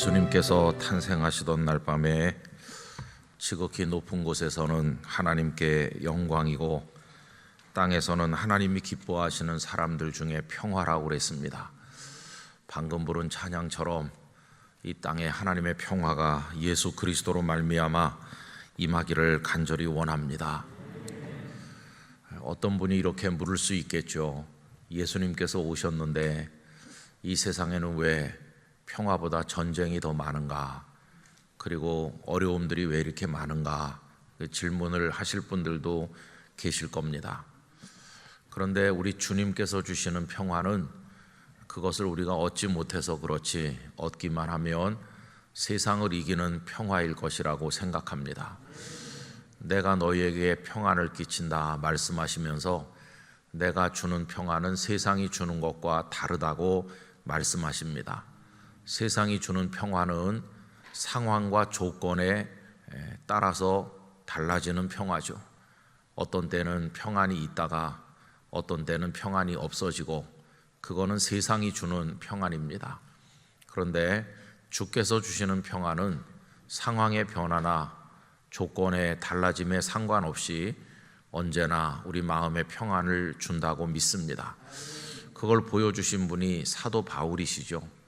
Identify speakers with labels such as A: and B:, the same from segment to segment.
A: 예수님께서 탄생하시던 날 밤에 지극히 높은 곳에서는 하나님께 영광이고 땅에서는 하나님이 기뻐하시는 사람들 중에 평화라고 그랬습니다. 방금 부른 찬양처럼 이 땅에 하나님의 평화가 예수 그리스도로 말미암아 임하기를 간절히 원합니다. 어떤 분이 이렇게 물을 수 있겠죠. 예수님께서 오셨는데 이 세상에는 왜 평화보다 전쟁이 더 많은가? 그리고 어려움들이 왜 이렇게 많은가? 질문을 하실 분들도 계실 겁니다. 그런데 우리 주님께서 주시는 평화는 그것을 우리가 얻지 못해서 그렇지 얻기만 하면 세상을 이기는 평화일 것이라고 생각합니다. 내가 너희에게 평안을 끼친다 말씀하시면서 내가 주는 평안은 세상이 주는 것과 다르다고 말씀하십니다. 세상이 주는 평화는 상황과 조건에 따라서 달라지는 평화죠. 어떤 때는 평안이 있다가 어떤 때는 평안이 없어지고 그거는 세상이 주는 평안입니다. 그런데 주께서 주시는 평안은 상황의 변화나 조건의 달라짐에 상관없이 언제나 우리 마음의 평안을 준다고 믿습니다. 그걸 보여주신 분이 사도 바울이시죠.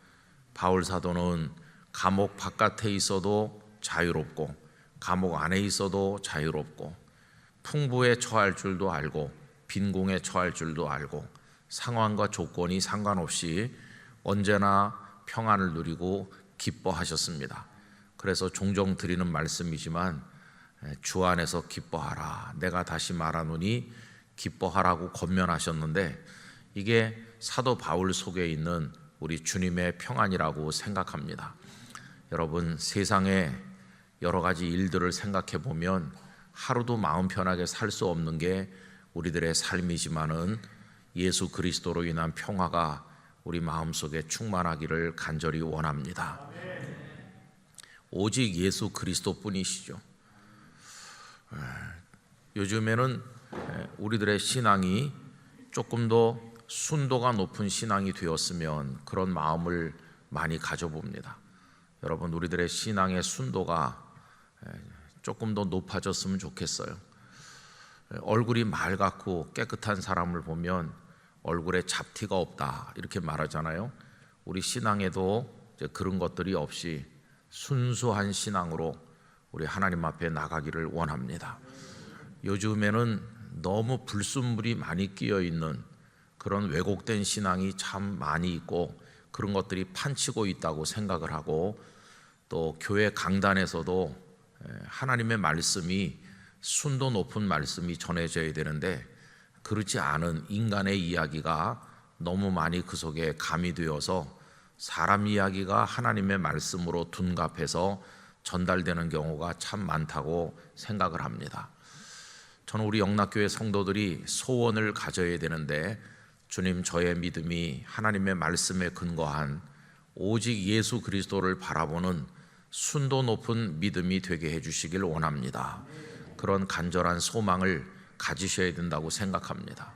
A: 바울 사도는 감옥 바깥에 있어도 자유롭고 감옥 안에 있어도 자유롭고 풍부에 처할 줄도 알고 빈궁에 처할 줄도 알고 상황과 조건이 상관없이 언제나 평안을 누리고 기뻐하셨습니다. 그래서 종종 드리는 말씀이지만 주 안에서 기뻐하라. 내가 다시 말하노니 기뻐하라고 권면하셨는데 이게 사도 바울 속에 있는 우리 주님의 평안이라고 생각합니다. 여러분, 세상에 여러 가지 일들을 생각해 보면 하루도 마음 편하게 살 수 없는 게 우리들의 삶이지만은 예수 그리스도로 인한 평화가 우리 마음속에 충만하기를 간절히 원합니다. 오직 예수 그리스도뿐이시죠. 요즘에는 우리들의 신앙이 조금 더 순도가 높은 신앙이 되었으면 그런 마음을 많이 가져봅니다. 여러분, 우리들의 신앙의 순도가 조금 더 높아졌으면 좋겠어요. 얼굴이 맑고 깨끗한 사람을 보면 얼굴에 잡티가 없다 이렇게 말하잖아요. 우리 신앙에도 이제 그런 것들이 없이 순수한 신앙으로 우리 하나님 앞에 나가기를 원합니다. 요즘에는 너무 불순물이 많이 끼어 있는 그런 왜곡된 신앙이 참 많이 있고 그런 것들이 판치고 있다고 생각을 하고 또 교회 강단에서도 하나님의 말씀이 순도 높은 말씀이 전해져야 되는데 그렇지 않은 인간의 이야기가 너무 많이 그 속에 가미되어서 사람 이야기가 하나님의 말씀으로 둔갑해서 전달되는 경우가 참 많다고 생각을 합니다. 저는 우리 영락교회 성도들이 소원을 가져야 되는데 주님, 저의 믿음이 하나님의 말씀에 근거한 오직 예수 그리스도를 바라보는 순도 높은 믿음이 되게 해주시길 원합니다. 그런 간절한 소망을 가지셔야 된다고 생각합니다.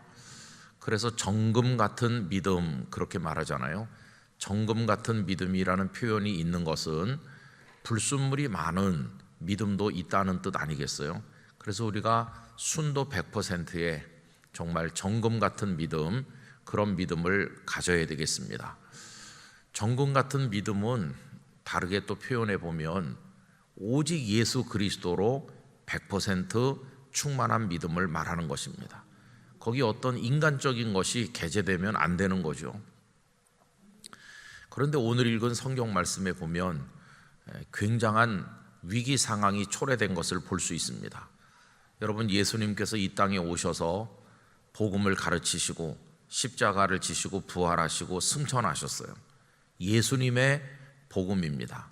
A: 그래서 정금 같은 믿음 그렇게 말하잖아요. 정금 같은 믿음이라는 표현이 있는 것은 불순물이 많은 믿음도 있다는 뜻 아니겠어요? 그래서 우리가 순도 100%의 정말 정금 같은 믿음, 그런 믿음을 가져야 되겠습니다. 정금 같은 믿음은 다르게 또 표현해 보면 오직 예수 그리스도로 100% 충만한 믿음을 말하는 것입니다. 거기 어떤 인간적인 것이 개재되면 안 되는 거죠. 그런데 오늘 읽은 성경 말씀에 보면 굉장한 위기 상황이 초래된 것을 볼 수 있습니다. 여러분, 예수님께서 이 땅에 오셔서 복음을 가르치시고 십자가를 지시고 부활하시고 승천하셨어요. 예수님의 복음입니다.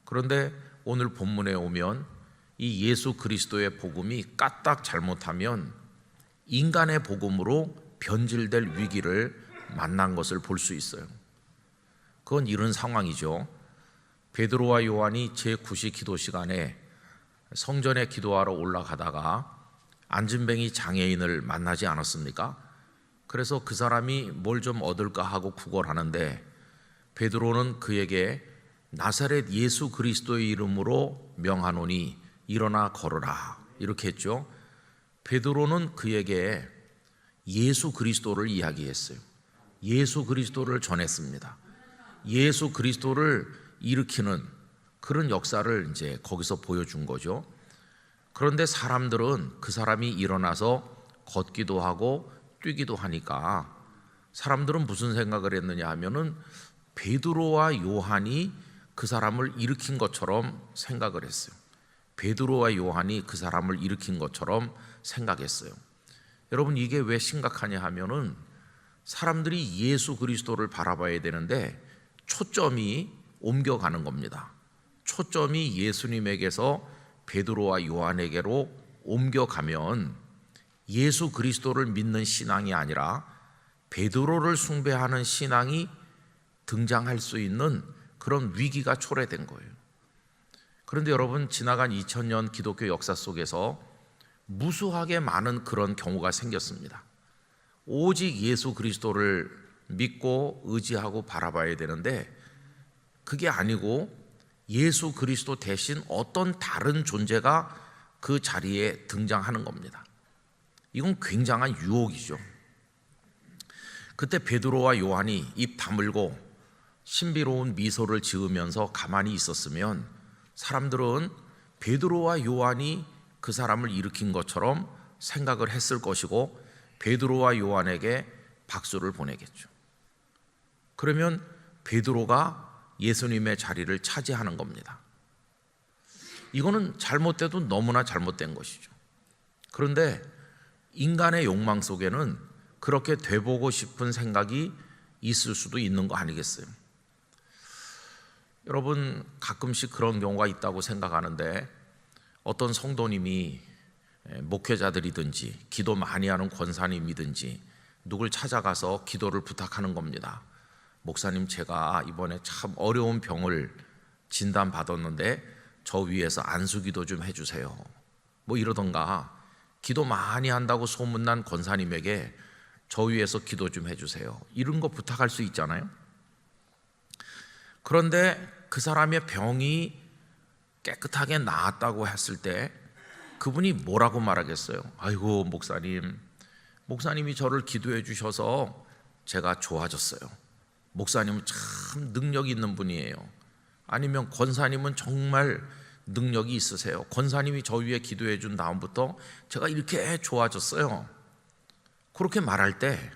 A: 그런데 오늘 본문에 오면 이 예수 그리스도의 복음이 까딱 잘못하면 인간의 복음으로 변질될 위기를 만난 것을 볼 수 있어요. 그건 이런 상황이죠. 베드로와 요한이 제9시 기도 시간에 성전에 기도하러 올라가다가 안진뱅이 장애인을 만나지 않았습니까? 그래서 그 사람이 뭘 좀 얻을까 하고 구걸하는데 베드로는 그에게 나사렛 예수 그리스도의 이름으로 명하노니 일어나 걸으라, 이렇게 했죠. 베드로는 그에게 예수 그리스도를 이야기했어요. 예수 그리스도를 전했습니다. 예수 그리스도를 일으키는 그런 역사를 이제 거기서 보여준 거죠. 그런데 사람들은 그 사람이 일어나서 걷기도 하고 뛰기도 하니까 사람들은 무슨 생각을 했느냐 하면은 베드로와 요한이 그 사람을 일으킨 것처럼 생각을 했어요. 베드로와 요한이 그 사람을 일으킨 것처럼 생각했어요. 여러분, 이게 왜 심각하냐 하면은 사람들이 예수 그리스도를 바라봐야 되는데 초점이 옮겨가는 겁니다. 초점이 예수님에게서 베드로와 요한에게로 옮겨가면 예수 그리스도를 믿는 신앙이 아니라 베드로를 숭배하는 신앙이 등장할 수 있는 그런 위기가 초래된 거예요. 그런데 여러분, 지나간 2000년 기독교 역사 속에서 무수하게 많은 그런 경우가 생겼습니다. 오직 예수 그리스도를 믿고 의지하고 바라봐야 되는데 그게 아니고 예수 그리스도 대신 어떤 다른 존재가 그 자리에 등장하는 겁니다. 이건 굉장한 유혹이죠. 그때 베드로와 요한이 입 다물고 신비로운 미소를 지으면서 가만히 있었으면 사람들은 베드로와 요한이 그 사람을 일으킨 것처럼 생각을 했을 것이고 베드로와 요한에게 박수를 보내겠죠. 그러면 베드로가 예수님의 자리를 차지하는 겁니다. 이거는 잘못돼도 너무나 잘못된 것이죠. 그런데 인간의 욕망 속에는 그렇게 돼보고 싶은 생각이 있을 수도 있는 거 아니겠어요? 여러분, 가끔씩 그런 경우가 있다고 생각하는데 어떤 성도님이 목회자들이든지 기도 많이 하는 권사님이든지 누굴 찾아가서 기도를 부탁하는 겁니다. 목사님, 제가 이번에 참 어려운 병을 진단받았는데 저 위에서 안수기도 좀 해주세요. 뭐 이러던가, 기도 많이 한다고 소문난 권사님에게 저 위에서 기도 좀 해주세요, 이런 거 부탁할 수 있잖아요. 그런데 그 사람의 병이 깨끗하게 나았다고 했을 때 그분이 뭐라고 말하겠어요? 아이고, 목사님이 저를 기도해 주셔서 제가 좋아졌어요. 목사님은 참 능력이 있는 분이에요. 아니면 권사님은 정말 능력이 있으세요. 권사님이 저 위에 기도해 준 다음부터 제가 이렇게 좋아졌어요. 그렇게 말할 때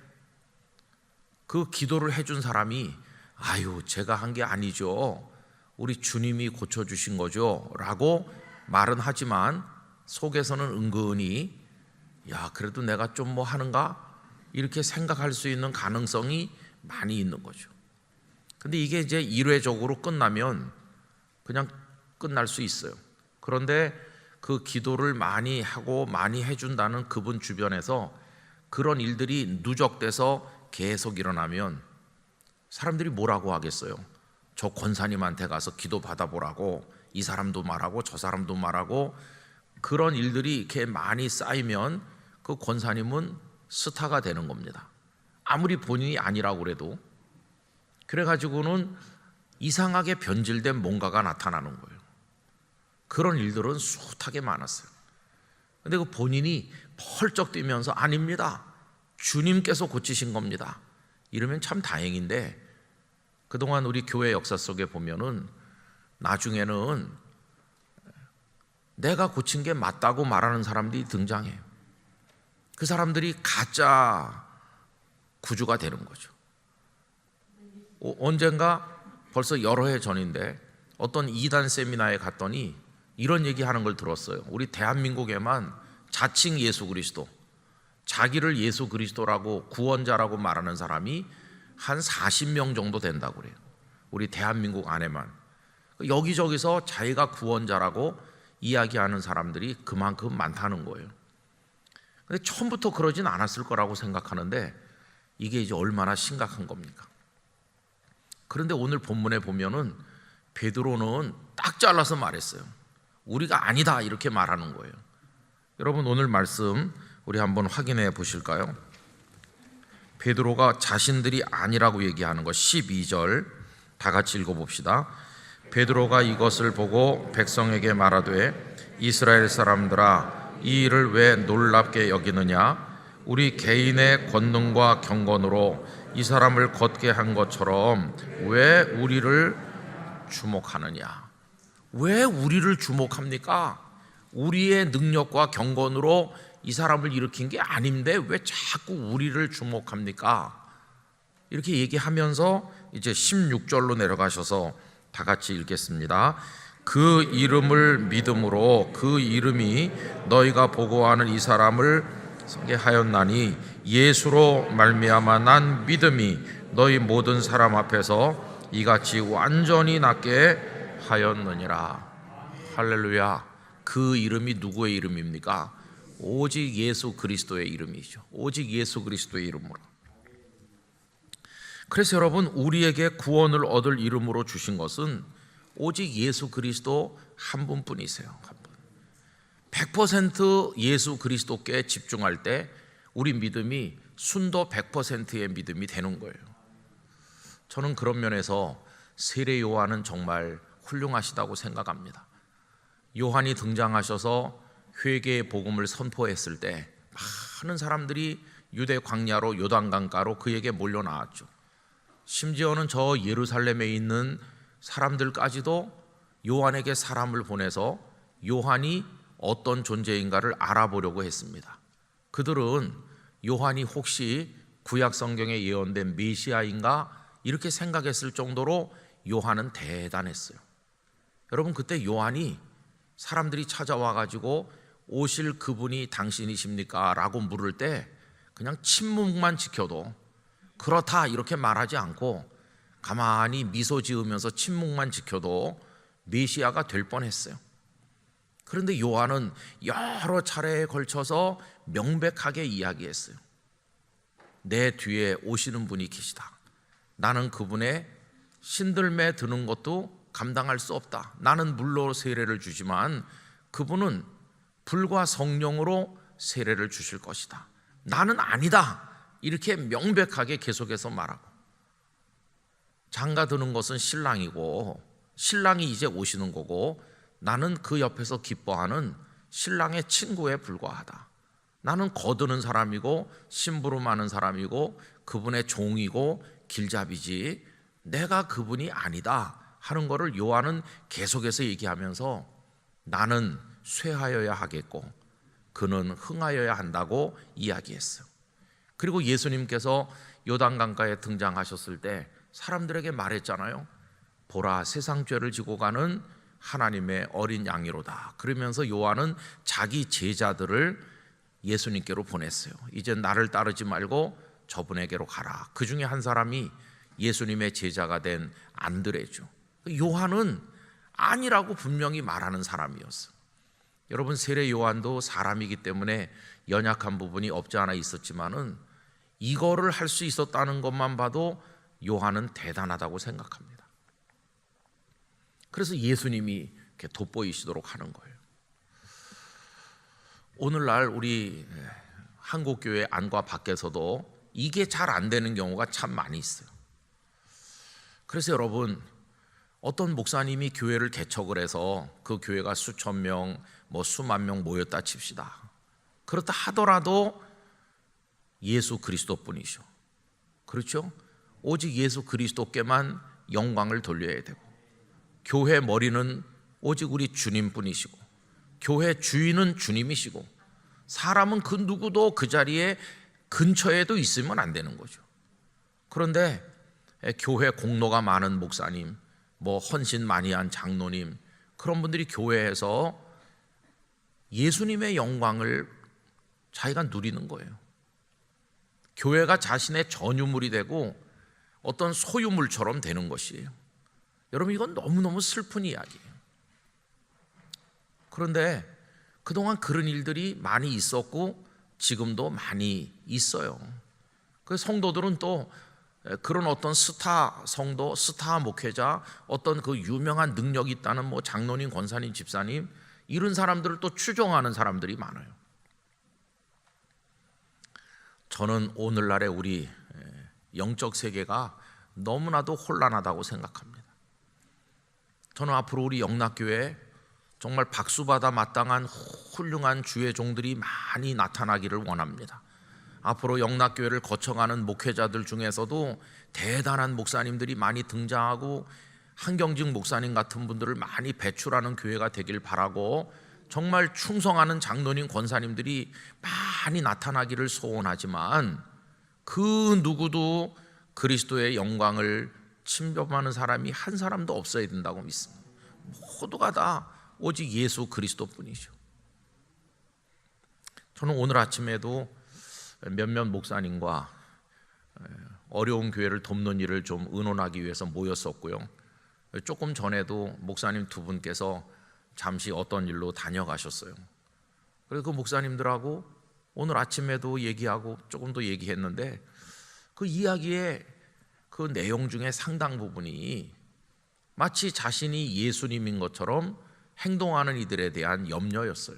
A: 그 기도를 해준 사람이 아유, 제가 한 게 아니죠, 우리 주님이 고쳐주신 거죠 라고 말은 하지만 속에서는 은근히 야, 그래도 내가 좀 뭐 하는가, 이렇게 생각할 수 있는 가능성이 많이 있는 거죠. 근데 이게 이제 일회적으로 끝나면 그냥 끝날 수 있어요. 그런데 그 기도를 많이 하고 많이 해준다는 그분 주변에서 그런 일들이 누적돼서 계속 일어나면 사람들이 뭐라고 하겠어요? 저 권사님한테 가서 기도 받아보라고 이 사람도 말하고 저 사람도 말하고, 그런 일들이 이렇게 많이 쌓이면 그 권사님은 스타가 되는 겁니다. 아무리 본인이 아니라고 그래도. 그래가지고는 이상하게 변질된 뭔가가 나타나는 거예요. 그런 일들은 숱하게 많았어요. 근데 그 본인이 펄쩍 뛰면서 아닙니다, 주님께서 고치신 겁니다, 이러면 참 다행인데, 그동안 우리 교회 역사 속에 보면은 나중에는 내가 고친 게 맞다고 말하는 사람들이 등장해요. 그 사람들이 가짜 구주가 되는 거죠. 언젠가 벌써 여러 해 전인데 어떤 이단 세미나에 갔더니 이런 얘기하는 걸 들었어요. 우리 대한민국에만 자칭 예수 그리스도, 자기를 예수 그리스도라고 구원자라고 말하는 사람이 한 40명 정도 된다고 그래요. 우리 대한민국 안에만. 여기저기서 자기가 구원자라고 이야기하는 사람들이 그만큼 많다는 거예요. 근데 처음부터 그러진 않았을 거라고 생각하는데 이게 이제 얼마나 심각한 겁니까? 그런데 오늘 본문에 보면은 베드로는 딱 잘라서 말했어요. 우리가 아니다, 이렇게 말하는 거예요. 여러분, 오늘 말씀 우리 한번 확인해 보실까요? 베드로가 자신들이 아니라고 얘기하는 것, 12절 다 같이 읽어봅시다. 베드로가 이것을 보고 백성에게 말하되 이스라엘 사람들아 이 일을 왜 놀랍게 여기느냐 우리 개인의 권능과 경건으로 이 사람을 걷게 한 것처럼 왜 우리를 주목하느냐. 왜 우리를 주목합니까? 우리의 능력과 경건으로 이 사람을 일으킨 게 아닌데 왜 자꾸 우리를 주목합니까? 이렇게 얘기하면서 이제 16절로 내려가셔서 다 같이 읽겠습니다. 그 이름을 믿음으로 그 이름이 너희가 보고하는 이 사람을 서게 하였나니 예수로 말미암아 난 믿음이 너희 모든 사람 앞에서 이같이 완전히 낫게 하였느니라. 할렐루야. 그 이름이 누구의 이름입니까? 오직 예수 그리스도의 이름이죠. 오직 예수 그리스도의 이름으로. 그래서 여러분, 우리에게 구원을 얻을 이름으로 주신 것은 오직 예수 그리스도 한 분뿐이세요. 한 분. 100% 예수 그리스도께 집중할 때 우리 믿음이 순도 100%의 믿음이 되는 거예요. 저는 그런 면에서 세례 요한은 정말 훌륭하시다고 생각합니다. 요한이 등장하셔서 회개의 복음을 선포했을 때 많은 사람들이 유대 광야로 요단강가로 그에게 몰려 나왔죠. 심지어는 저 예루살렘에 있는 사람들까지도 요한에게 사람을 보내서 요한이 어떤 존재인가를 알아보려고 했습니다. 그들은 요한이 혹시 구약 성경에 예언된 메시아인가 이렇게 생각했을 정도로 요한은 대단했어요. 여러분, 그때 요한이 사람들이 찾아와 가지고 오실 그분이 당신이십니까? 라고 물을 때 그냥 침묵만 지켜도 그렇다 이렇게 말하지 않고 가만히 미소 지으면서 침묵만 지켜도 메시아가 될 뻔했어요. 그런데 요한은 여러 차례에 걸쳐서 명백하게 이야기했어요. 내 뒤에 오시는 분이 계시다. 나는 그분의 신들매 드는 것도 감당할 수 없다. 나는 물로 세례를 주지만 그분은 불과 성령으로 세례를 주실 것이다. 나는 아니다. 이렇게 명백하게 계속해서 말하고, 장가 드는 것은 신랑이고 신랑이 이제 오시는 거고 나는 그 옆에서 기뻐하는 신랑의 친구에 불과하다. 나는 거드는 사람이고 심부름하는 사람이고 그분의 종이고 길잡이지 내가 그분이 아니다 하는 것을 요한은 계속해서 얘기하면서 나는 쇠하여야 하겠고 그는 흥하여야 한다고 이야기했어요. 그리고 예수님께서 요단강가에 등장하셨을 때 사람들에게 말했잖아요. 보라, 세상 죄를 지고 가는 하나님의 어린 양이로다. 그러면서 요한은 자기 제자들을 예수님께로 보냈어요. 이제 나를 따르지 말고 저분에게로 가라. 그 중에 한 사람이 예수님의 제자가 된 안드레죠. 요한은 아니라고 분명히 말하는 사람이었어요. 여러분, 세례 요한도 사람이기 때문에 연약한 부분이 없지 않아 있었지만은 이거를 할 수 있었다는 것만 봐도 요한은 대단하다고 생각합니다. 그래서 예수님이 이렇게 돋보이시도록 하는 거예요. 오늘날 우리 한국교회 안과 밖에서도 이게 잘 안 되는 경우가 참 많이 있어요. 그래서 여러분, 어떤 목사님이 교회를 개척을 해서 그 교회가 수천 명, 수만 명 모였다 칩시다. 그렇다 하더라도 예수 그리스도뿐이죠. 그렇죠? 오직 예수 그리스도께만 영광을 돌려야 되고, 교회 머리는 오직 우리 주님뿐이시고 교회 주인은 주님이시고 사람은 그 누구도 그 자리에 근처에도 있으면 안 되는 거죠. 그런데 교회 공로가 많은 목사님, 헌신 많이 한 장로님, 그런 분들이 교회에서 예수님의 영광을 자기가 누리는 거예요. 교회가 자신의 전유물이 되고 어떤 소유물처럼 되는 것이에요. 여러분, 이건 너무너무 슬픈 이야기예요. 그런데 그동안 그런 일들이 많이 있었고 지금도 많이 있어요. 그 성도들은 또 그런 어떤 스타 성도, 스타 목회자, 어떤 그 유명한 능력이 있다는 장로님, 권사님, 집사님, 이런 사람들을 또 추종하는 사람들이 많아요. 저는 오늘날의 우리 영적 세계가 너무나도 혼란하다고 생각합니다. 저는 앞으로 우리 영락교회에 정말 박수받아 마땅한 훌륭한 주의 종들이 많이 나타나기를 원합니다. 앞으로 영락교회를 거쳐가는 목회자들 중에서도 대단한 목사님들이 많이 등장하고 한경직 목사님 같은 분들을 많이 배출하는 교회가 되길 바라고, 정말 충성하는 장로님 권사님들이 많이 나타나기를 소원하지만 그 누구도 그리스도의 영광을 침범하는 사람이 한 사람도 없어야 된다고 믿습니다. 모두가 다 오직 예수 그리스도뿐이죠. 저는 오늘 아침에도 몇몇 목사님과 어려운 교회를 돕는 일을 좀 의논하기 위해서 모였었고요. 조금 전에도 목사님 두 분께서 잠시 어떤 일로 다녀가셨어요. 그래서 그 목사님들하고 오늘 아침에도 얘기하고 조금 더 얘기했는데, 그 이야기의 그 내용 중에 상당 부분이 마치 자신이 예수님인 것처럼 행동하는 이들에 대한 염려였어요.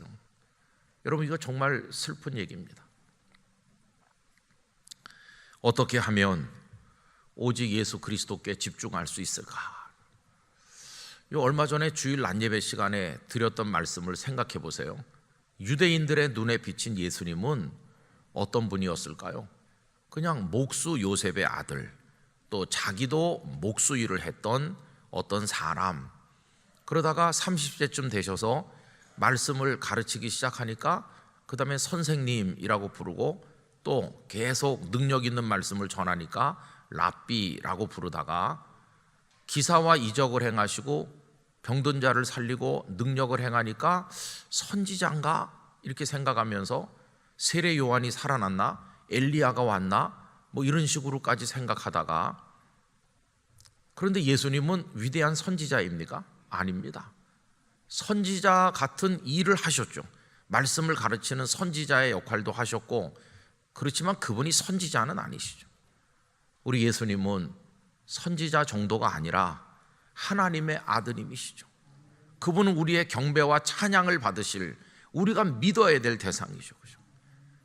A: 여러분, 이거 정말 슬픈 얘기입니다. 어떻게 하면 오직 예수 그리스도께 집중할 수 있을까? 얼마 전에 주일 낮예배 시간에 드렸던 말씀을 생각해 보세요. 유대인들의 눈에 비친 예수님은 어떤 분이었을까요? 그냥 목수 요셉의 아들, 또 자기도 목수 일을 했던 어떤 사람. 그러다가 30세쯤 되셔서 말씀을 가르치기 시작하니까 그 다음에 선생님이라고 부르고, 또 계속 능력 있는 말씀을 전하니까 랍비라고 부르다가 기사와 이적을 행하시고 병든 자를 살리고 능력을 행하니까 선지자인가 이렇게 생각하면서 세례 요한이 살아났나, 엘리야가 왔나, 뭐 이런 식으로까지 생각하다가, 그런데 예수님은 위대한 선지자입니까? 아닙니다. 선지자 같은 일을 하셨죠. 말씀을 가르치는 선지자의 역할도 하셨고, 그렇지만 그분이 선지자는 아니시죠. 우리 예수님은 선지자 정도가 아니라 하나님의 아드님이시죠. 그분은 우리의 경배와 찬양을 받으실, 우리가 믿어야 될 대상이죠.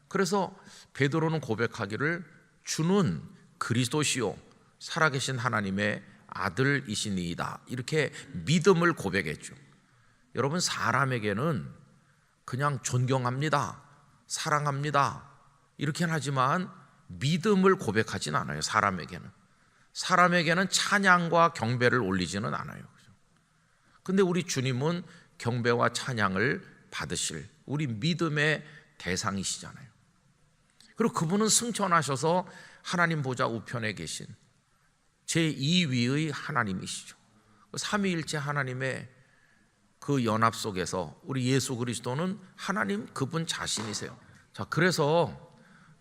A: 그래서 베드로는 고백하기를 주는 그리스도시요 살아계신 하나님의 아들이시니이다, 이렇게 믿음을 고백했죠. 여러분, 사람에게는 그냥 존경합니다, 사랑합니다 이렇게 하지만 믿음을 고백하진 않아요. 사람에게는 찬양과 경배를 올리지는 않아요. 근데 우리 주님은 경배와 찬양을 받으실 우리 믿음의 대상이시잖아요. 그리고 그분은 승천하셔서 하나님 보좌 우편에 계신 제2위의 하나님이시죠. 삼위일체 하나님의 그 연합 속에서 우리 예수 그리스도는 하나님 그분 자신이세요. 자, 그래서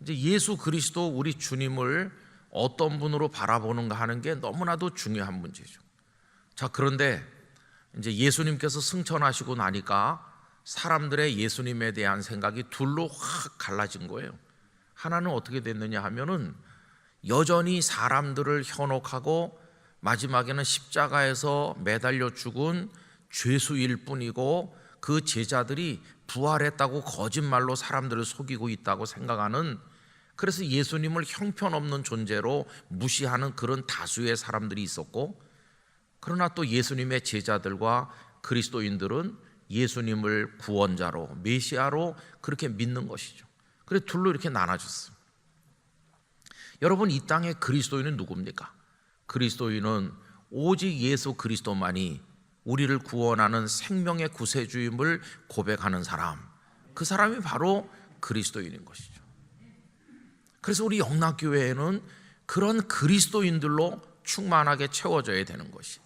A: 이제 예수 그리스도 우리 주님을 어떤 분으로 바라보는가 하는 게 너무나도 중요한 문제죠. 자, 그런데 이제 예수님께서 승천하시고 나니까 사람들의 예수님에 대한 생각이 둘로 확 갈라진 거예요. 하나는 어떻게 됐느냐 하면은 여전히 사람들을 현혹하고 마지막에는 십자가에서 매달려 죽은 죄수일 뿐이고, 그 제자들이 부활했다고 거짓말로 사람들을 속이고 있다고 생각하는, 그래서 예수님을 형편없는 존재로 무시하는 그런 다수의 사람들이 있었고, 그러나 또 예수님의 제자들과 그리스도인들은 예수님을 구원자로, 메시아로 그렇게 믿는 것이죠. 그래서 둘로 이렇게 나눠졌어요. 여러분, 이 땅의 그리스도인은 누굽니까? 그리스도인은 오직 예수 그리스도만이 우리를 구원하는 생명의 구세주임을 고백하는 사람, 그 사람이 바로 그리스도인인 것이죠. 그래서 우리 영락교회에는 그런 그리스도인들로 충만하게 채워져야 되는 것이,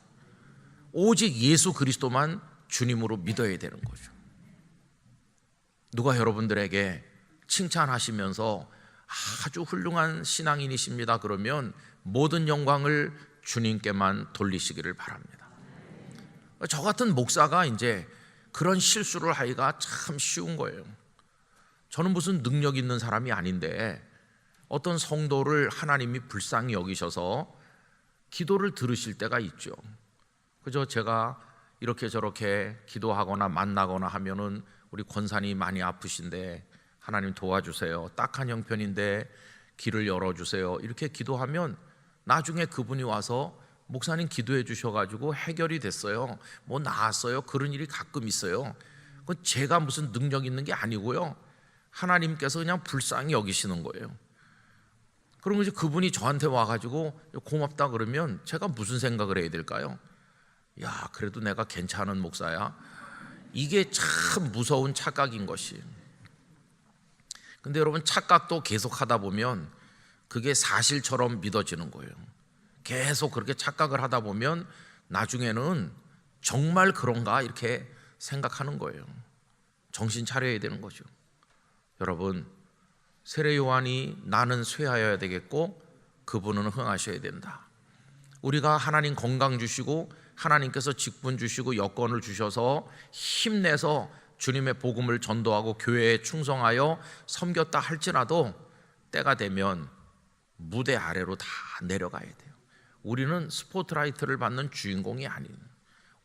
A: 오직 예수 그리스도만 주님으로 믿어야 되는 거죠. 누가 여러분들에게 칭찬하시면서 아주 훌륭한 신앙인이십니다 그러면 모든 영광을 주님께만 돌리시기를 바랍니다. 저 같은 목사가 이제 그런 실수를 하기가 참 쉬운 거예요. 저는 무슨 능력 있는 사람이 아닌데 어떤 성도를 하나님이 불쌍히 여기셔서 기도를 들으실 때가 있죠. 그저 제가 이렇게 저렇게 기도하거나 만나거나 하면은 우리 권사님 많이 아프신데 하나님 도와주세요, 딱한 형편인데 길을 열어주세요, 이렇게 기도하면 나중에 그분이 와서 목사님 기도해 주셔가지고 해결이 됐어요. 뭐 나았어요. 그런 일이 가끔 있어요. 그건 제가 무슨 능력 있는 게 아니고요. 하나님께서 그냥 불쌍히 여기시는 거예요. 그럼 이제 그분이 저한테 와가지고 고맙다 그러면 제가 무슨 생각을 해야 될까요? 야, 그래도 내가 괜찮은 목사야. 이게 참 무서운 착각인 것이. 근데 여러분, 착각도 계속 하다 보면 그게 사실처럼 믿어지는 거예요. 계속 그렇게 착각을 하다 보면 나중에는 정말 그런가 이렇게 생각하는 거예요. 정신 차려야 되는 거죠. 여러분, 세례 요한이 나는 쇠하여야 되겠고 그분은 흥하셔야 된다. 우리가 하나님 건강 주시고 하나님께서 직분 주시고 여건을 주셔서 힘내서 주님의 복음을 전도하고 교회에 충성하여 섬겼다 할지라도 때가 되면 무대 아래로 다 내려가야 돼요. 우리는 스포트라이트를 받는 주인공이 아닌,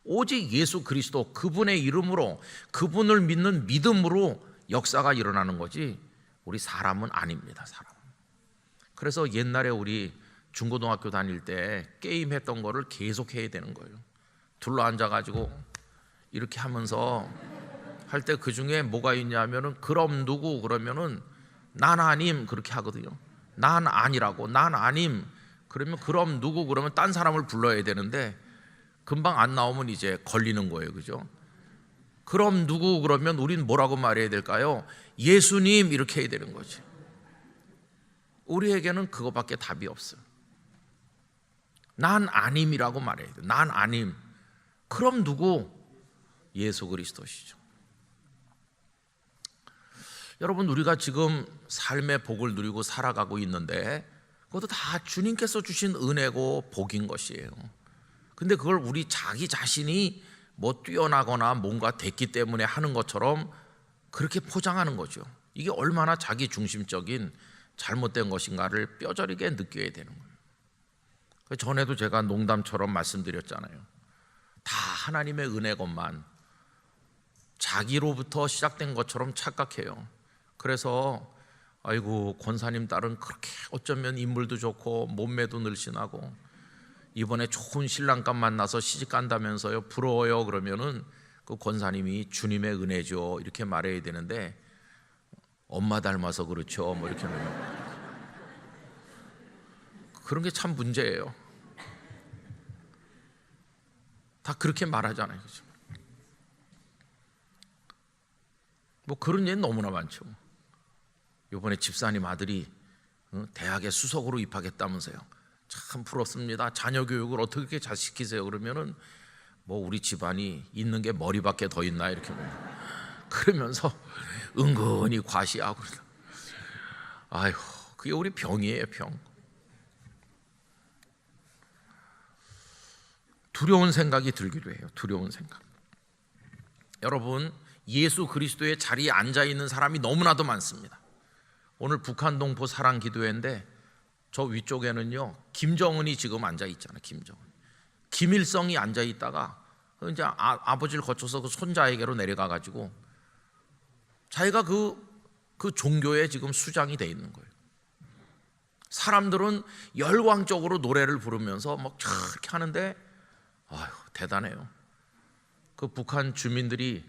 A: 오직 예수 그리스도 그분의 이름으로, 그분을 믿는 믿음으로 역사가 일어나는 거지 우리 사람은 아닙니다. 사람. 그래서 옛날에 우리 중고등학교 다닐 때 게임했던 거를 계속 해야 되는 거예요. 둘러 앉아가지고 이렇게 하면서 할 때 그 중에 뭐가 있냐면은 그럼 누구 그러면은 난 아님 그렇게 하거든요. 난 아니라고, 난 아님 그러면 그럼 누구 그러면 딴 사람을 불러야 되는데 금방 안 나오면 이제 걸리는 거예요. 그죠? 그럼 누구 그러면 우린 뭐라고 말해야 될까요? 예수님 이렇게 해야 되는 거지. 우리에게는 그거밖에 답이 없어요. 난 아님이라고 말해야 돼. 난 아님. 그럼 누구? 예수 그리스도시죠. 여러분, 우리가 지금 삶의 복을 누리고 살아가고 있는데 그것도 다 주님께서 주신 은혜고 복인 것이에요. 근데 그걸 우리 자기 자신이 뭐 뛰어나거나 뭔가 됐기 때문에 하는 것처럼 그렇게 포장하는 거죠. 이게 얼마나 자기 중심적인 잘못된 것인가를 뼈저리게 느껴야 되는 거예요. 전에도 제가 농담처럼 말씀드렸잖아요. 다 하나님의 은혜것만 자기로부터 시작된 것처럼 착각해요. 그래서 아이고, 권사님 딸은 그렇게 어쩌면 인물도 좋고 몸매도 늘씬하고 이번에 좋은 신랑감 만나서 시집 간다면서요, 부러워요. 그러면은 그 권사님이 주님의 은혜죠 이렇게 말해야 되는데 엄마 닮아서 그렇죠 뭐 이렇게 하면 그런 게 참 문제예요. 다 그렇게 말하잖아요. 그죠? 뭐 그런 예는 너무나 많죠. 이번에 집사님 아들이 대학에 수석으로 입학했다면서요. 참 부럽습니다. 자녀 교육을 어떻게 잘 시키세요? 그러면은 뭐 우리 집안이 있는 게 머리밖에 더 있나 이렇게 그러면서 은근히 과시하고. 아이고, 그게 우리 병이에요, 병. 두려운 생각이 들기도 해요. 두려운 생각. 여러분, 예수 그리스도의 자리에 앉아 있는 사람이 너무나도 많습니다. 오늘 북한 동포 사랑 기도회인데 저 위쪽에는요 김정은이 지금 앉아 있잖아요. 김정은, 김일성이 앉아 있다가 이제 아버지를 거쳐서 그 손자에게로 내려가 가지고 자기가 그 종교에 지금 수장이 돼 있는 거예요. 사람들은 열광적으로 노래를 부르면서 막 이렇게 하는데 아유, 대단해요. 그 북한 주민들이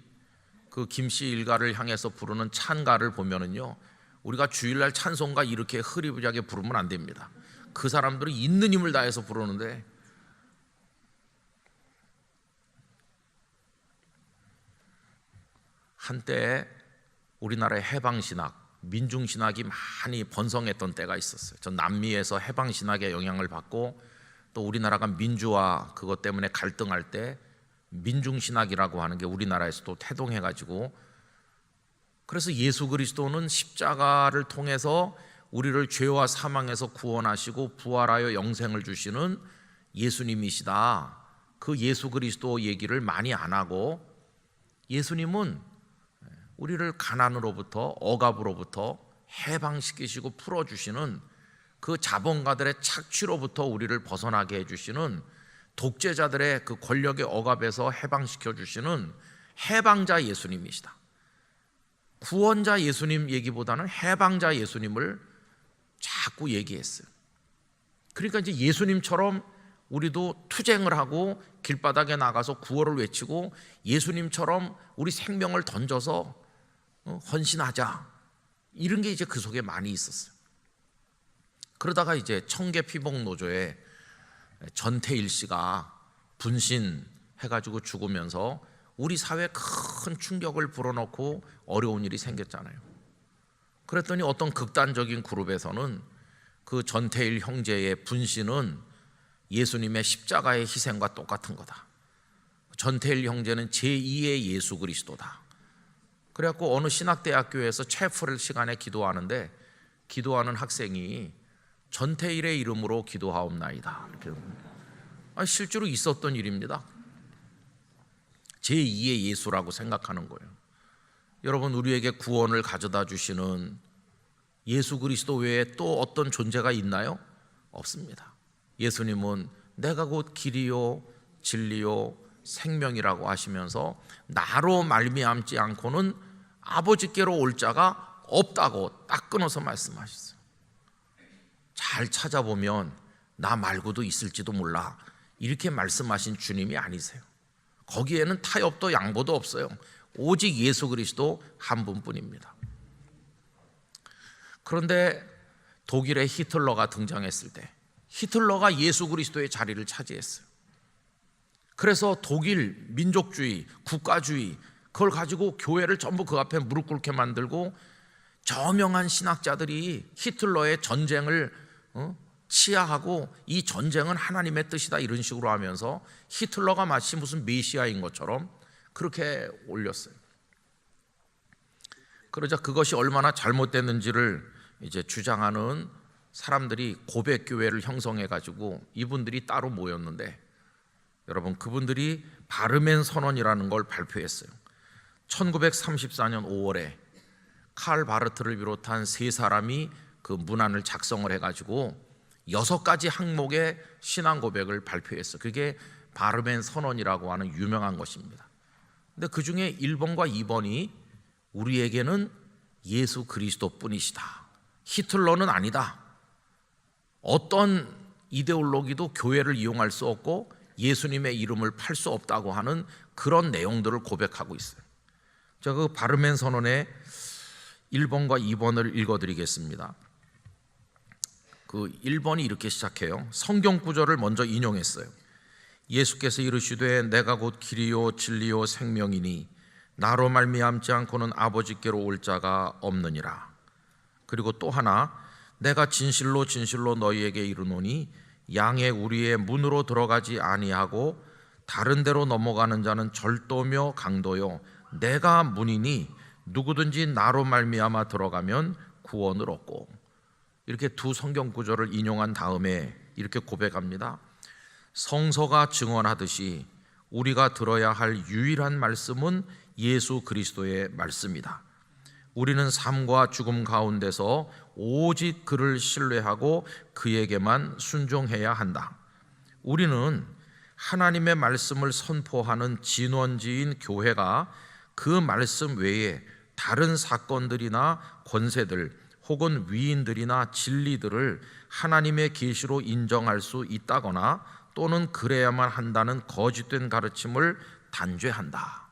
A: 그 김씨 일가를 향해서 부르는 찬가를 보면은요, 우리가 주일날 찬송가 이렇게 흐리부리하게 부르면 안 됩니다. 그 사람들은 있는 힘을 다해서 부르는데 한때 우리나라의 해방신학, 민중신학이 많이 번성했던 때가 있었어요. 전 남미에서 해방신학의 영향을 받고 또 우리나라가 민주화 그것 때문에 갈등할 때 민중신학이라고 하는 게 우리나라에서도 태동해가지고, 그래서 예수 그리스도는 십자가를 통해서 우리를 죄와 사망에서 구원하시고 부활하여 영생을 주시는 예수님이시다. 그 예수 그리스도 얘기를 많이 안 하고 예수님은 우리를 가난으로부터 억압으로부터 해방시키시고 풀어주시는 그 자본가들의 착취로부터 우리를 벗어나게 해주시는, 독재자들의 그 권력의 억압에서 해방시켜 주시는 해방자 예수님이시다. 구원자 예수님 얘기보다는 해방자 예수님을 자꾸 얘기했어요. 그러니까 이제 예수님처럼 우리도 투쟁을 하고 길바닥에 나가서 구호를 외치고 예수님처럼 우리 생명을 던져서 헌신하자, 이런 게 이제 그 속에 많이 있었어요. 그러다가 이제 청계피복노조에 전태일 씨가 분신해가지고 죽으면서 우리 사회에 큰 충격을 불어넣고 어려운 일이 생겼잖아요. 그랬더니 어떤 극단적인 그룹에서는 그 전태일 형제의 분신은 예수님의 십자가의 희생과 똑같은 거다. 전태일 형제는 제2의 예수 그리스도다. 그래갖고 어느 신학대학교에서 채플 시간에 기도하는데 기도하는 학생이 전태일의 이름으로 기도하옵나이다, 이렇게. 실제로 있었던 일입니다. 제2의 예수라고 생각하는 거예요. 여러분, 우리에게 구원을 가져다 주시는 예수 그리스도 외에 또 어떤 존재가 있나요? 없습니다. 예수님은 내가 곧 길이요 진리요 생명이라고 하시면서 나로 말미암지 않고는 아버지께로 올 자가 없다고 딱 끊어서 말씀하셨어요. 잘 찾아보면 나 말고도 있을지도 몰라, 이렇게 말씀하신 주님이 아니세요. 거기에는 타협도 양보도 없어요. 오직 예수 그리스도 한 분뿐입니다. 그런데 독일의 히틀러가 등장했을 때 히틀러가 예수 그리스도의 자리를 차지했어요. 그래서 독일 민족주의, 국가주의, 그걸 가지고 교회를 전부 그 앞에 무릎 꿇게 만들고 저명한 신학자들이 히틀러의 전쟁을 치하하고 이 전쟁은 하나님의 뜻이다, 이런 식으로 하면서 히틀러가 마치 무슨 메시아인 것처럼 그렇게 올렸어요. 그러자 그것이 얼마나 잘못됐는지를 이제 주장하는 사람들이 고백교회를 형성해 가지고 이분들이 따로 모였는데, 여러분, 그분들이 바르멘 선언이라는 걸 발표했어요. 1934년 5월에 칼 바르트를 비롯한 세 사람이 그 문안을 작성을 해가지고 6가지 항목의 신앙 고백을 발표했어요. 그게 바르멘 선언이라고 하는 유명한 것입니다. 근데 그 중에 1번과 2번이 우리에게는 예수 그리스도뿐이시다, 히틀러는 아니다, 어떤 이데올로기도 교회를 이용할 수 없고 예수님의 이름을 팔 수 없다고 하는 그런 내용들을 고백하고 있어요. 제가 그 바르멘 선언의 1번과 2번을 읽어드리겠습니다. 그 1번이 이렇게 시작해요. 성경 구절을 먼저 인용했어요. 예수께서 이르시되 내가 곧 길이요 진리요 생명이니 나로 말미암지 않고는 아버지께로 올 자가 없느니라. 그리고 또 하나, 내가 진실로 진실로 너희에게 이르노니 양의 우리의 문으로 들어가지 아니하고 다른 데로 넘어가는 자는 절도며 강도요 내가 문이니 누구든지 나로 말미암아 들어가면 구원을 얻고. 이렇게 두 성경 구절을 인용한 다음에 이렇게 고백합니다. 성서가 증언하듯이 우리가 들어야 할 유일한 말씀은 예수 그리스도의 말씀이다. 우리는 삶과 죽음 가운데서 오직 그를 신뢰하고 그에게만 순종해야 한다. 우리는 하나님의 말씀을 선포하는 진원지인 교회가 그 말씀 외에 다른 사건들이나 권세들 혹은 위인들이나 진리들을 하나님의 계시로 인정할 수 있다거나 또는 그래야만 한다는 거짓된 가르침을 단죄한다.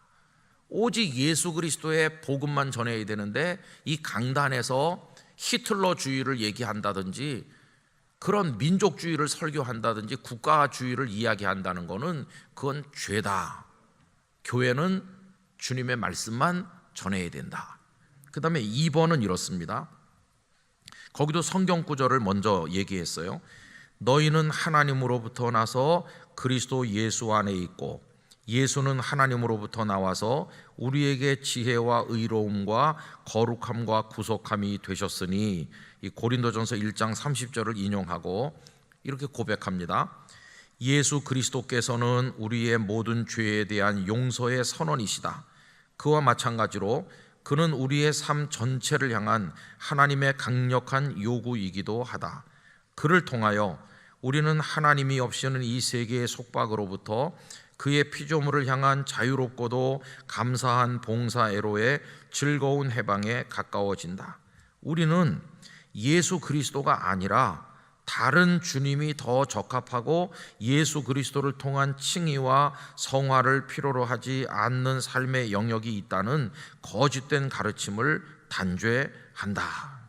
A: 오직 예수 그리스도의 복음만 전해야 되는데 이 강단에서 히틀러주의를 얘기한다든지 그런 민족주의를 설교한다든지 국가주의를 이야기한다는 것은 그건 죄다. 교회는 주님의 말씀만 전해야 된다. 그 다음에 2번은 이렇습니다. 거기도 성경 구절을 먼저 얘기했어요. 너희는 하나님으로부터 나서 그리스도 예수 안에 있고 예수는 하나님으로부터 나와서 우리에게 지혜와 의로움과 거룩함과 구속함이 되셨으니, 이 고린도전서 1장 30절을 인용하고 이렇게 고백합니다. 예수 그리스도께서는 우리의 모든 죄에 대한 용서의 선언이시다. 그와 마찬가지로 그는 우리의 삶 전체를 향한 하나님의 강력한 요구이기도 하다. 그를 통하여 우리는 하나님이 없이는 이 세계의 속박으로부터 그의 피조물을 향한 자유롭고도 감사한 봉사애로의 즐거운 해방에 가까워진다. 우리는 예수 그리스도가 아니라 다른 주님이 더 적합하고 예수 그리스도를 통한 칭의와 성화를 필요로 하지 않는 삶의 영역이 있다는 거짓된 가르침을 단죄한다.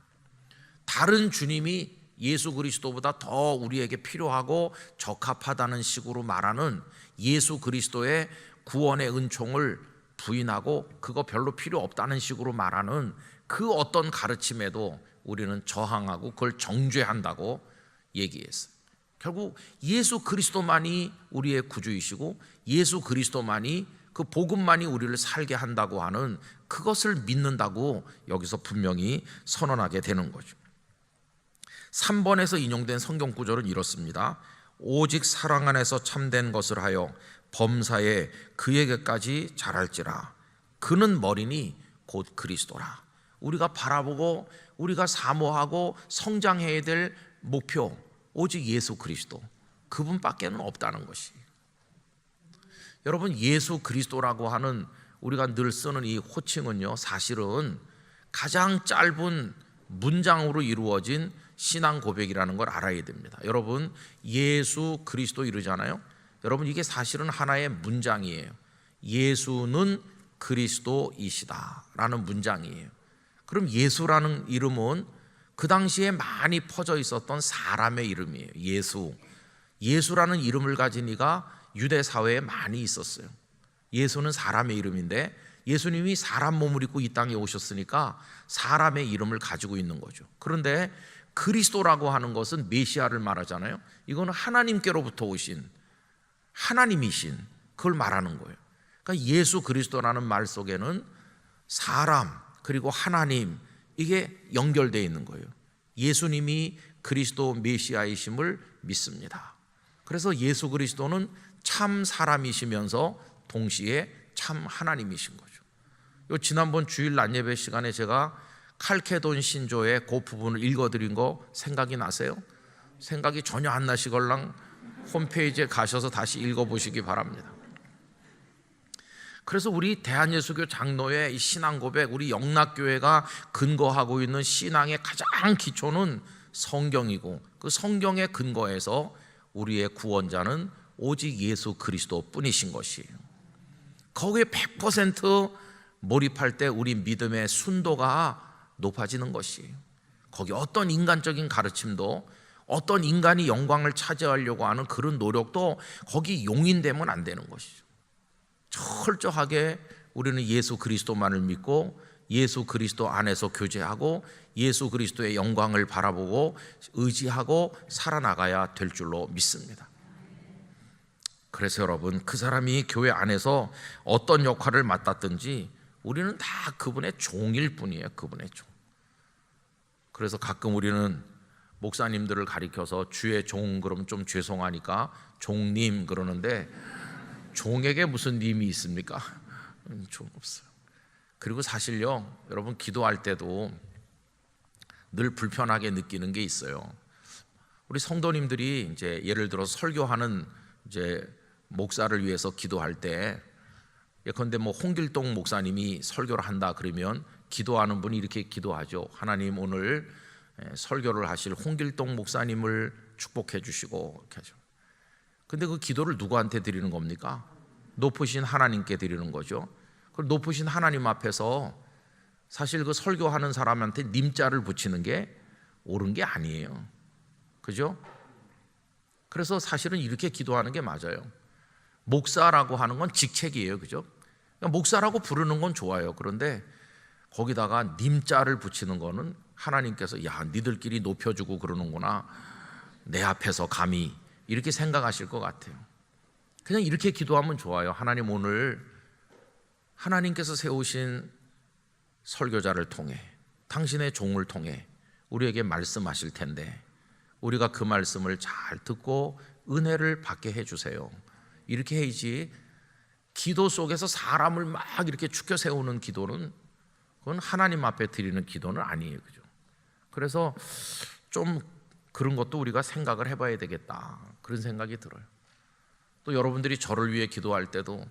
A: 다른 주님이 예수 그리스도보다 더 우리에게 필요하고 적합하다는 식으로 말하는 예수 그리스도의 구원의 은총을 부인하고 그거 별로 필요 없다는 식으로 말하는 그 어떤 가르침에도 우리는 저항하고 그걸 정죄한다고 얘기했어요. 결국 예수 그리스도만이 우리의 구주이시고 예수 그리스도만이 그 복음만이 우리를 살게 한다고 하는 그것을 믿는다고 여기서 분명히 선언하게 되는 거죠. 3번에서 인용된 성경 구절은 이렇습니다. 오직 사랑 안에서 참된 것을 하여 범사에 그에게까지 자랄지라. 그는 머리니 곧 그리스도라. 우리가 바라보고 우리가 사모하고 성장해야 될 목표, 오직 예수 그리스도, 그분밖에는 없다는 것이. 여러분, 예수 그리스도라고 하는 우리가 늘 쓰는 이 호칭은요, 사실은 가장 짧은 문장으로 이루어진 신앙 고백이라는 걸 알아야 됩니다. 여러분, 예수 그리스도 이러잖아요. 여러분, 이게 사실은 하나의 문장이에요. 예수는 그리스도이시다 라는 문장이에요. 그럼 예수라는 이름은 그 당시에 많이 퍼져 있었던 사람의 이름이에요. 예수라는 이름을 가진 이가 유대 사회에 많이 있었어요. 예수는 사람의 이름인데 예수님이 사람 몸을 입고 이 땅에 오셨으니까 사람의 이름을 가지고 있는 거죠. 그런데 그리스도라고 하는 것은 메시아를 말하잖아요. 이거는 하나님께로부터 오신 하나님이신 그걸 말하는 거예요. 그러니까 예수 그리스도라는 말 속에는 사람 그리고 하나님, 이게 연결되어 있는 거예요. 예수님이 그리스도 메시아이심을 믿습니다. 그래서 예수 그리스도는 참 사람이시면서 동시에 참 하나님이신 거죠. 요 지난번 주일 낮예배 시간에 제가 칼케돈 신조의 그 부분을 읽어드린 거 생각이 나세요? 생각이 전혀 안 나시걸랑 홈페이지에 가셔서 다시 읽어보시기 바랍니다. 그래서 우리 대한예수교 장로의 이 신앙 고백, 우리 영락교회가 근거하고 있는 신앙의 가장 기초는 성경이고, 그 성경의 근거에서 우리의 구원자는 오직 예수 그리스도 뿐이신 것이에요. 거기에 100% 몰입할 때 우리 믿음의 순도가 높아지는 것이에요. 거기 어떤 인간적인 가르침도, 어떤 인간이 영광을 차지하려고 하는 그런 노력도 거기 용인되면 안 되는 것이죠. 철저하게 우리는 예수 그리스도만을 믿고 예수 그리스도 안에서 교제하고 예수 그리스도의 영광을 바라보고 의지하고 살아나가야 될 줄로 믿습니다. 그래서 여러분, 그 사람이 교회 안에서 어떤 역할을 맡았든지 우리는 다 그분의 종일 뿐이에요. 그분의 종. 그래서 가끔 우리는 목사님들을 가리켜서 주의 종 그러면 좀 죄송하니까 종님 그러는데, 종에게 무슨 님이 있습니까? 종 없어요. 그리고 사실요, 여러분, 기도할 때도 늘 불편하게 느끼는 게 있어요. 우리 성도님들이 이제 예를 들어 설교하는 이제 목사를 위해서 기도할 때, 예컨대 뭐 홍길동 목사님이 설교를 한다 그러면 기도하는 분이 이렇게 기도하죠. 하나님, 오늘 설교를 하실 홍길동 목사님을 축복해 주시고 이렇게 하죠. 근데 그 기도를 누구한테 드리는 겁니까? 높으신 하나님께 드리는 거죠. 그 높으신 하나님 앞에서 사실 그 설교하는 사람한테 님자를 붙이는 게 옳은 게 아니에요. 그죠? 그래서 사실은 이렇게 기도하는 게 맞아요. 목사라고 하는 건 직책이에요. 그죠? 목사라고 부르는 건 좋아요. 그런데 거기다가 님자를 붙이는 거는 하나님께서 야, 니들끼리 높여주고 그러는구나, 내 앞에서 감히, 이렇게 생각하실 것 같아요. 그냥 이렇게 기도하면 좋아요. 하나님, 오늘 하나님께서 세우신 설교자를 통해, 당신의 종을 통해 우리에게 말씀하실 텐데 우리가 그 말씀을 잘 듣고 은혜를 받게 해주세요. 이렇게 해야지, 기도 속에서 사람을 막 이렇게 축켜 세우는 기도는, 그건 하나님 앞에 드리는 기도는 아니에요. 그죠? 그래서 좀 그런 것도 우리가 생각을 해봐야 되겠다, 그런 생각이 들어요. 또 여러분들이 저를 위해 기도할 때도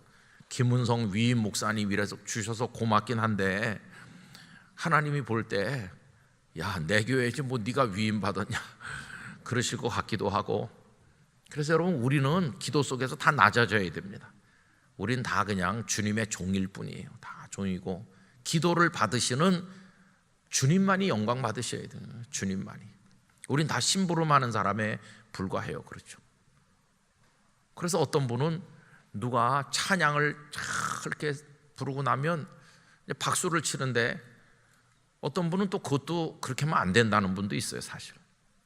A: 김은성 위임 목사님 이래서 주셔서 고맙긴 한데, 하나님이 볼 때 야, 내 교회지 뭐 네가 위임 받았냐, 그러실 것 같기도 하고. 그래서 여러분, 우리는 기도 속에서 다 낮아져야 됩니다. 우린 다 그냥 주님의 종일 뿐이에요. 다 종이고, 기도를 받으시는 주님만이 영광 받으셔야 돼요. 주님만이. 우린 다 심부름하는 사람에 불과해요. 그렇죠. 그래서 어떤 분은 누가 찬양을 이렇게 부르고 나면 박수를 치는데, 어떤 분은 또 그것도 그렇게 하면 안 된다는 분도 있어요. 사실.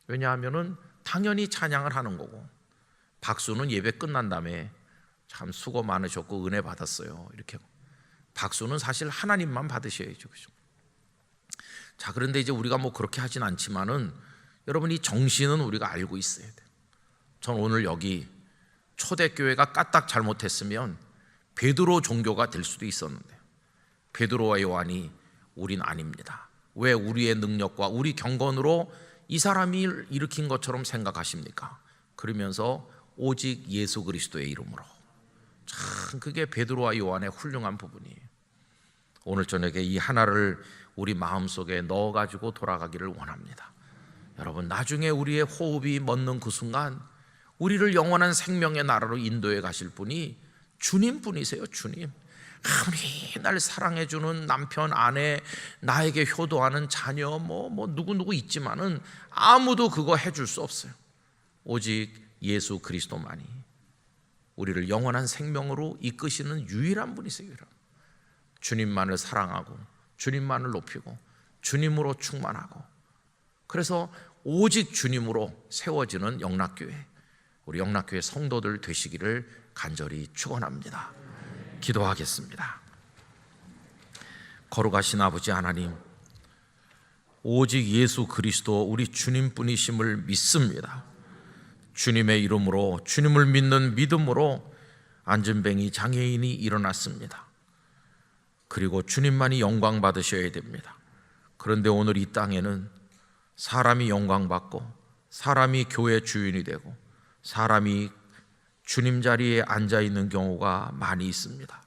A: 왜냐하면은 당연히 찬양을 하는 거고, 박수는 예배 끝난 다음에 참 수고 많으셨고 은혜 받았어요, 이렇게. 박수는 사실 하나님만 받으셔야죠. 그죠? 자, 그런데 이제 우리가 뭐 그렇게 하진 않지만은 여러분, 이 정신은 우리가 알고 있어야 돼요. 전 오늘 여기 초대교회가 까딱 잘못했으면 베드로 종교가 될 수도 있었는데, 베드로와 요한이 우린 아닙니다. 왜 우리의 능력과 우리 경건으로 이 사람이 일으킨 것처럼 생각하십니까? 그러면서 오직 예수 그리스도의 이름으로. 참 그게 베드로와 요한의 훌륭한 부분이에요. 오늘 저녁에 이 하나를 우리 마음속에 넣어가지고 돌아가기를 원합니다. 여러분, 나중에 우리의 호흡이 멎는 그 순간 우리를 영원한 생명의 나라로 인도해 가실 분이 주님뿐이세요. 주님. 아무리 날 사랑해주는 남편, 아내, 나에게 효도하는 자녀, 누구 있지만은 아무도 그거 해줄 수 없어요. 오직 예수 그리스도만이 우리를 영원한 생명으로 이끄시는 유일한 분이세요. 주님만을 사랑하고 주님만을 높이고 주님으로 충만하고, 그래서 오직 주님으로 세워지는 영락교회, 우리 영락교회 성도들 되시기를 간절히 축원합니다. 기도하겠습니다. 거룩하신 아버지 하나님, 오직 예수 그리스도 우리 주님뿐이심을 믿습니다. 주님의 이름으로, 주님을 믿는 믿음으로 안진뱅이 장애인이 일어났습니다. 그리고 주님만이 영광 받으셔야 됩니다. 그런데 오늘 이 땅에는 사람이 영광 받고, 사람이 교회 주인이 되고, 사람이 주님 자리에 앉아 있는 경우가 많이 있습니다.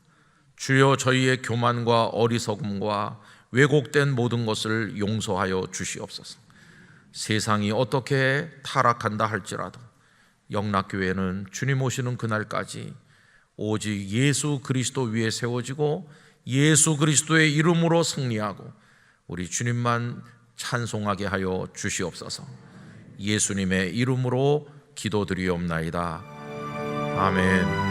A: 주여, 저희의 교만과 어리석음과 왜곡된 모든 것을 용서하여 주시옵소서. 세상이 어떻게 타락한다 할지라도 영락교회는 주님 오시는 그날까지 오직 예수 그리스도 위에 세워지고 예수 그리스도의 이름으로 승리하고 우리 주님만 찬송하게 하여 주시옵소서. 예수님의 이름으로 기도드리옵나이다. 아멘.